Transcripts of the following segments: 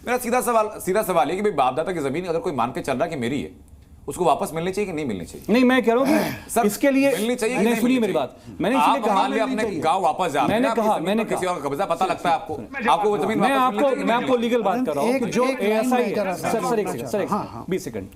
मेरा सीधा सवाल है कि भाई बाप दादा की जमीन अगर कोई मान के चल रहा है कि मेरी है, उसको वापस मिलनी चाहिए कि नहीं मिलनी चाहिए? नहीं, मैं कह रहा हूं कि सर इसके लिए मिलनी चाहिए। नहीं, सुनिए मेरी बात, मैंने इसलिए कहा अपने गांव वापस जा, मैंने किसी और का कब्जा पता लगता है आपको वो जमीन, मैं आपको लीगल बात कर रहा हूं कि जो एएसआई सर एक सेकंड 20 सेकंड,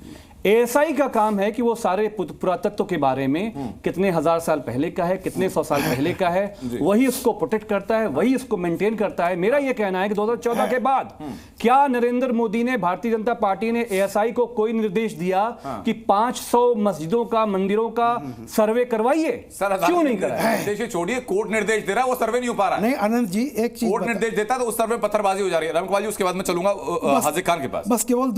एएसआई का काम है कि वो सारे पुरातत्व के बारे में कितने हजार साल पहले का है, कितने सौ साल पहले का है, वही उसको प्रोटेक्ट करता है, वही इसको मेंटेन करता है। मेरा ये कहना है कि 2014 के बाद क्या नरेंद्र मोदी ने, भारतीय जनता पार्टी ने एएसआई को कोई निर्देश दिया कि 500 मस्जिदों का, मंदिरों का सर्वे करवाइए? क्यों नहीं कराया? छोड़िए, कोर्ट निर्देश दे रहा है, वो सर्वे नहीं हो पा रहा है। नहीं अनंत जी, एक चीज कोर्ट निर्देश देता है तो उस सर्वे में पत्थरबाजी हो जा रही है। रामकुमार जी, उसके बाद मैं चलूंगा हाजिर खान के पास। बस केवल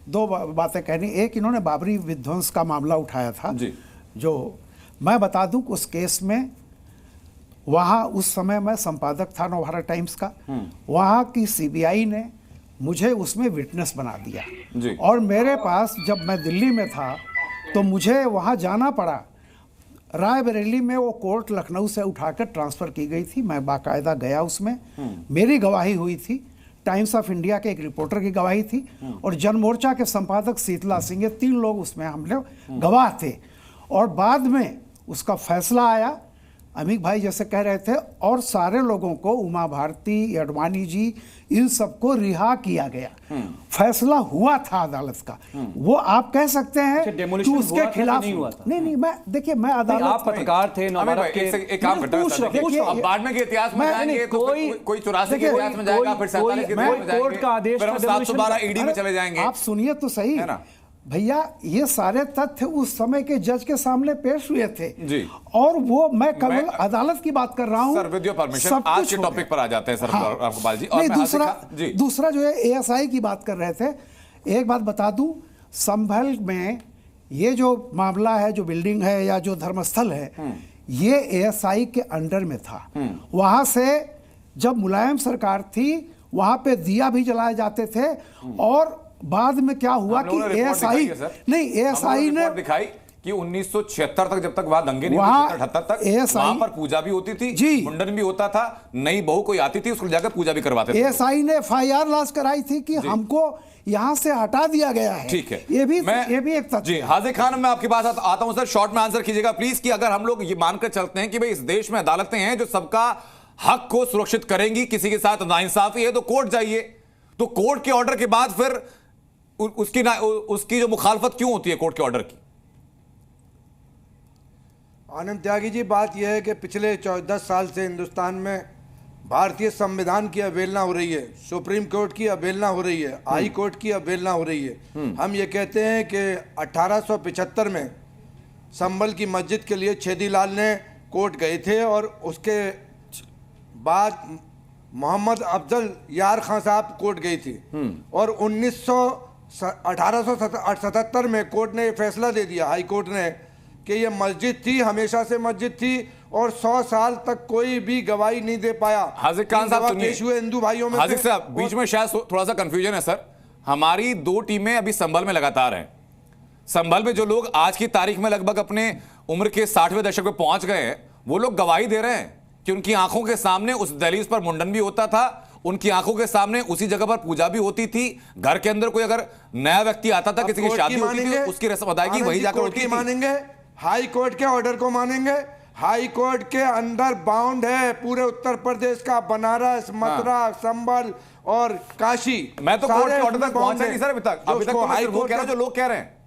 दो बातें कहनी। एक, इन्होंने बाबरी विध्वंस का मामला उठाया था जी। जो मैं बता दूं, उस केस में वहां उस समय मैं संपादक था नवभारत टाइम्स का, वहां की सीबीआई ने मुझे उसमें विटनेस बना दिया जी। और मेरे पास, जब मैं दिल्ली में था तो मुझे वहां जाना पड़ा। रायबरेली में वो कोर्ट लखनऊ से उठाकर ट्रांसफर की गई थी, मैं बाकायदा गया उसमें, मेरी गवाही हुई थी, टाइम्स ऑफ इंडिया के एक रिपोर्टर की गवाही थी, और जन मोर्चा के संपादक शीतला सिंह, ये 3 लोग उसमें हम लोग गवाह थे। और बाद में उसका फैसला आया, अमीक भाई जैसे कह रहे थे, और सारे लोगों को, उमा भारती, अडवाणी जी, इन सबको रिहा किया गया। फैसला हुआ था अदालत का, वो आप कह सकते हैं कि उसके खिलाफ नहीं हुआ था। नहीं, मैं देखिए, मैं अदालत, आप पत्रकार थे, एक काम करते हैं, बाद में के इतिहास में जाएंगे, कोई 84 के इतिहास में जाएगा, फिर 47 के इतिहास में जाएंगे, कोर्ट का आदेश, फिर हम 712 ईडी में चले जाएंगे। आप सुनिए तो सही है ना भैया, ये सारे तथ्य उस समय के जज के सामने पेश हुए थे जी। और वो मैं केवल अदालत की बात कर रहा हूं। सर विद योर परमिशन आज के टॉपिक पर आ जाते हैं सर रामकुमार जी। और दूसरा जो है एएसआई की बात कर रहे थे, एक बात बता दूं, संभल में ये जो मामला है, जो बिल्डिंग है या जो धर्मस्थल है, ये एएसआई के अंडर में था। वहां से जब मुलायम सरकार थी, वहां पे दिया भी जलाए जाते थे। और बाद में क्या हुआ कि एएसआई ने दिखाई कि 1976 तक, जब तक वहां दंगे नहीं हुए, 78 तक वहां पर पूजा भी होती थी, मुंडन भी होता था, नई बहू कोई आती थी उसको जाकर पूजा भी करवाते थे। एएसआई ने FIR लॉन्च कराई थी कि हमको यहां से हटा दिया गया है। ठीक है, ये भी एक तथ्य। जी हाजिर खान, मैं आपके पास आता हूं सर, शॉर्ट में आंसर कीजिएगा प्लीज, कि अगर हम लोग ये मानकर चलते हैं कि भाई इस देश में अदालतें हैं जो सबका हक को सुरक्षित करेंगी, किसी के साथ नाइंसाफी है तो कोर्ट जाइए, तो कोर्ट के ऑर्डर के बाद फिर उसकी जो मुखालफत क्यों होती है कोर्ट के ऑर्डर की? आनंद त्यागी जी, बात यह है कि पिछले 10 साल से हिंदुस्तान में भारतीय संविधान की अवहेलना हो रही है, सुप्रीम कोर्ट की अवहेलना हो रही है, हाई कोर्ट की अवहेलना हो रही है। हम ये कहते हैं कि 1875 में संभल की मस्जिद के लिए छेदीलाल ने कोर्ट गए थे, और उसके बाद मोहम्मद अफजल यार खां साहब कोर्ट गई थी, और 1877 में कोर्ट ने फैसला दे दिया, हाई कोर्ट ने, कि ये मस्जिद थी, हमेशा से मस्जिद थी, और 100 साल तक कोई भी गवाही नहीं दे पाया। हाजिर खान साहब पेश हुए हिंदू भाइयों में। हाजिर साहब, बीच में शायद थोड़ा सा कंफ्यूजन है सर। हमारी 2 टीमें अभी संभल में लगातार हैं। संभल में जो लोग आज की तारीख में लगभग अपने उम्र के 60वें दशक में पहुंच गए हैं, वो लोग गवाही दे रहे हैं कि उनकी आंखों के सामने उस दहलीज पर मुंडन भी होता था, उनकी आंखों के सामने उसी जगह पर पूजा भी होती थी, घर के अंदर कोई अगर नया व्यक्ति आता था, किसी की शादी होती थी, उसकी रस्म अदायगी वही जाकर होती थी। मानेंगे हाई कोर्ट के ऑर्डर को, मानेंगे हाई कोर्ट के अंदर बाउंड है पूरे उत्तर प्रदेश का, बनारस, मथुरा, संभल और काशी। मैं तो कोर्ट के ऑर्डर तक पहुंचा नहीं सर अभी तक तो हाई कोर्ट कह रहा है, जो लोग कह रहे हैं,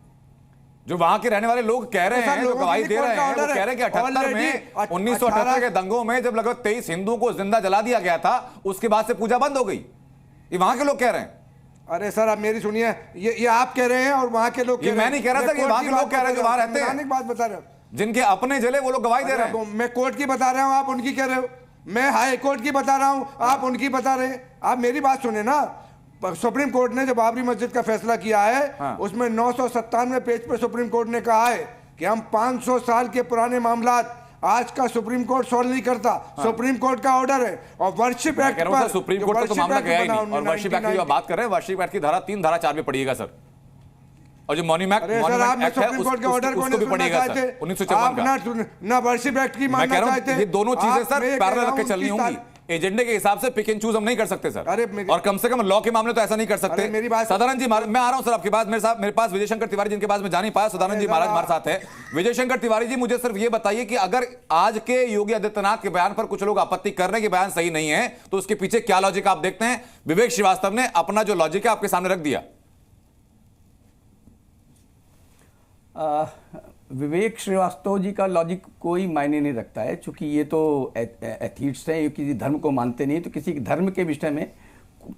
जो वहां के रहने वाले लोग कह रहे हैं, जो गवाही दे रहे हैं, वो कह रहे हैं कि 78 में 1978 के दंगों में जब लगभग 23 हिंदुओं को जिंदा जला दिया गया था, उसके बाद से पूजा बंद हो गई। ये वहां के लोग कह रहे हैं। अरे सर, आप मेरी सुनिए, ये आप कह रहे हैं और वहां के लोग, मैं नहीं कह रहा सर, ये वहां के लोग कह रहे हैं जो वहां रहते हैं। बात बता रहे हो, जिनके अपने जले वो लोग गवाही दे रहे हैं। मैं कोर्ट की बता रहा हूं, आप उनकी कह रहे हो। मैं हाई कोर्ट की बता रहा हूं, आप उनकी बता रहे हैं। आप मेरी बात सुने ना, सुप्रीम कोर्ट ने जो बाबरी मस्जिद का फैसला किया है, उसमें 997 पेज पर सुप्रीम कोर्ट ने कहा है कि हम 500 साल के पुराने मामला आज का सुप्रीम कोर्ट सॉल्व नहीं करता। सुप्रीम कोर्ट का ऑर्डर है, और वर्शिप एक्ट पर सुप्रीम कोर्ट का तो मामला गया ही नहीं। और वर्शिप एक्ट की बात कर रहे हैं, वर्शिप एक्ट की धारा 3, धारा 4 में पढ़िएगा सर, और जो मॉन्यूमेंट एक्ट है उसको भी पढ़िएगा सर, 1954 का। ना वर्शिप एक्ट की मानना चाहते, ये दोनों चीजें सर पैरेलल रख के चलनी होंगी। एजेंडे के हिसाब से पिक एंड चूज हम नहीं कर सकते सर। अरे और कम से कम लॉ के मामले तो ऐसा नहीं कर सकते। मेरी बात सदानंद जी, मैं आ रहा हूं सर आपके पास। मेरे पास विजय शंकर तिवारी जिनके पास मैं जा नहीं पाया, सदानंद जी महाराज हमारे साथ है। विजय शंकर तिवारी जी, मुझे सिर्फ ये बताइए कि अगर आज के योगी आदित्यनाथ के बयान पर कुछ लोग आपत्ति कर रहे हैं कि बयान सही नहीं है, तो उसके पीछे क्या लॉजिक आप देखते हैं? विवेक श्रीवास्तव ने अपना जो लॉजिक है आपके सामने रख दिया। विवेक श्रीवास्तव जी का लॉजिक कोई मायने नहीं रखता है, क्योंकि ये तो एथीट्स हैं, ये किसी धर्म को मानते नहीं, तो किसी धर्म के विषय में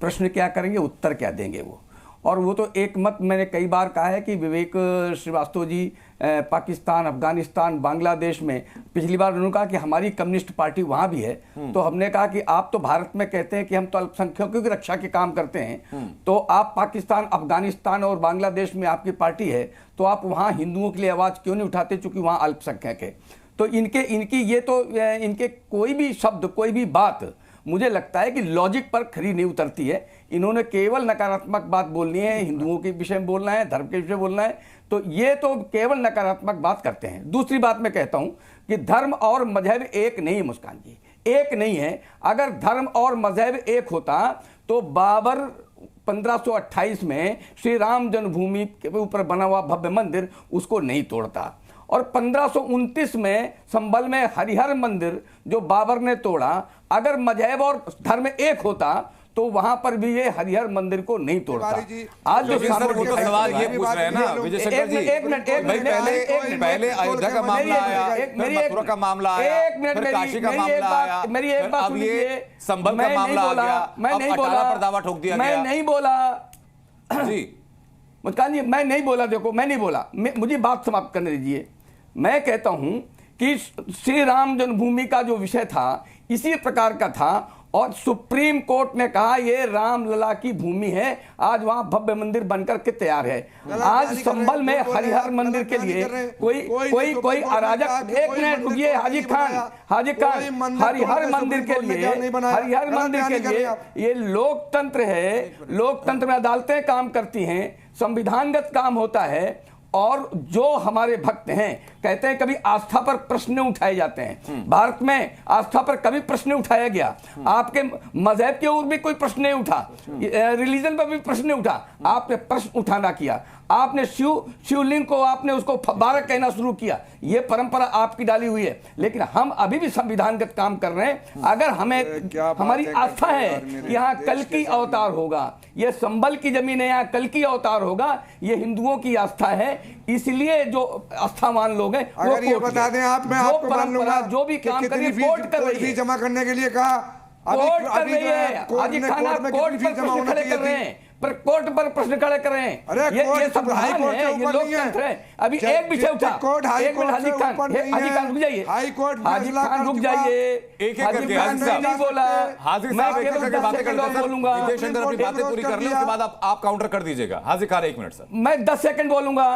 प्रश्न क्या करेंगे, उत्तर क्या देंगे वो। और वो तो एक मत मैंने कई बार कहा है कि विवेक श्रीवास्तव जी पाकिस्तान, अफगानिस्तान, बांग्लादेश में, पिछली बार उन्होंने कहा कि हमारी कम्युनिस्ट पार्टी वहाँ भी है, तो हमने कहा कि आप तो भारत में कहते हैं कि हम तो अल्पसंख्यकों की रक्षा के काम करते हैं, तो आप पाकिस्तान, अफगानिस्तान और बांग्लादेश में आपकी पार्टी है, तो आप वहाँ हिंदुओं के लिए आवाज़ क्यों नहीं उठाते, चूँकि वहाँ अल्पसंख्यक है। तो इनके कोई भी शब्द, कोई भी बात मुझे लगता है कि लॉजिक पर खरी नहीं उतरती है। इन्होंने केवल नकारात्मक बात बोलनी है, हिंदुओं के विषय में बोलना है, धर्म के विषय में बोलना है, तो ये तो केवल नकारात्मक बात करते हैं। दूसरी बात मैं कहता हूं कि धर्म और मजहब एक नहीं है मुस्कान जी, एक नहीं है। अगर धर्म और मजहब एक होता तो बाबर 1528 में श्री राम जन्मभूमि के ऊपर बना हुआ भव्य मंदिर उसको नहीं तोड़ता, और 1529 में संभल में हरिहर मंदिर जो बाबर ने तोड़ा, अगर मजहब और धर्म एक होता तो वहां पर भी ये हरिहर मंदिर को नहीं तोड़ता। आज जो सवाल ये पूछ रहे हैं ना विजय शंकर जी, पहले अयोध्या का मामला आया, फिर मथुरा का मामला आया, फिर काशी का मामला आया, मेरी एक बात अब ये संभल का मामला आ गया, मैं नहीं बोला, पर दावा ठोक दिया मैं नहीं बोला जी मुस्कान जी, मैं नहीं बोला। देखो, मैं नहीं बोला, मुझे बात समाप्त करने दीजिए। मैं कहता हूं कि श्री राम जन्मभूमि का जो विषय था इसी प्रकार का था, और सुप्रीम कोर्ट ने कहा ये रामलला की भूमि है, आज वहां भव्य मंदिर बनकर के तैयार है। आज संभल में हरिहर मंदिर के लिए कोई अराजक, एक मिनट रुकिए हाजी खान, हरिहर मंदिर के लिए ये लोकतंत्र है, लोकतंत्र में अदालतें काम करती हैं, संविधानगत काम होता है, और जो हमारे भक्त हैं कहते हैं कभी आस्था पर प्रश्न उठाए जाते हैं। भारत में आस्था पर कभी प्रश्न उठाया गया? आपके मजहब के ऊपर भी कोई प्रश्न नहीं उठा, रिलीजन पर भी प्रश्न नहीं उठा, आपने प्रश्न उठाना किया। आपने शिवलिंग को आपने उसको फव्वारा कहना शुरू किया, ये परंपरा आपकी डाली हुई है, लेकिन हम अभी भी संविधानगत काम कर रहे हैं। अगर हमारी आस्था है कि यहाँ कल की अवतार होगा, ये संभल की जमीन है, यहाँ कल की अवतार होगा, ये हिंदुओं की आस्था है, इसलिए जो आस्थावान लोग हैं अगर ये बता दें आप, मैं आपको मान लूंगा जो भी काम कर रही है कोर्ट कर रही है, जमा करने के लिए कहा, कोर्ट कर रही है, हाजी खान आप कोर्ट पर प्रश्न खड़े कर रहे हैं, पर कोर्ट पर प्रश्न खड़े कर रहे हैं। ये संविधान है, ये लोकतंत्र है। अभी एक विषय उठा, एक मिनट हाजी खान रुक जाइए, हाजी खान रुक जाइए, नहीं बोला, मैं केवल 10 सेकंड और बोलूंगा, बातें पूरी कर लें, उसके बाद आप काउंटर कर दीजिएगा। हाजी खान 1 मिनट सर, मैं 10 सेकंड बोलूंगा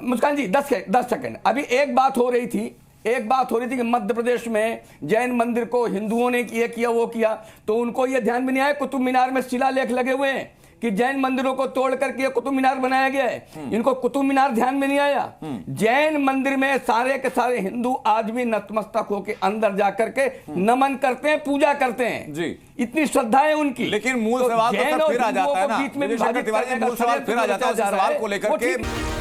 मुस्कान जी, 10 सेकंड। अभी एक बात हो रही थी कि मध्य प्रदेश में जैन मंदिर को हिंदुओं ने ये किया वो किया, तो उनको ये ध्यान में नहीं आया कुतुब मीनार में शिलालेख लगे हुए हैं कि जैन मंदिरों को तोड़ करके कुतुब मीनार बनाया गया है। इनको कुतुब मीनार ध्यान में नहीं आया। जैन मंदिर में सारे के सारे हिंदू आज भी नतमस्तक होकर अंदर जाकर के नमन करते हैं, पूजा करते हैं जी, इतनी श्रद्धा है उनकी। लेकिन मूल सवाल तो फिर आ जाता है ना, मूल सवाल फिर आ जाता है उस सवाल को लेकर के।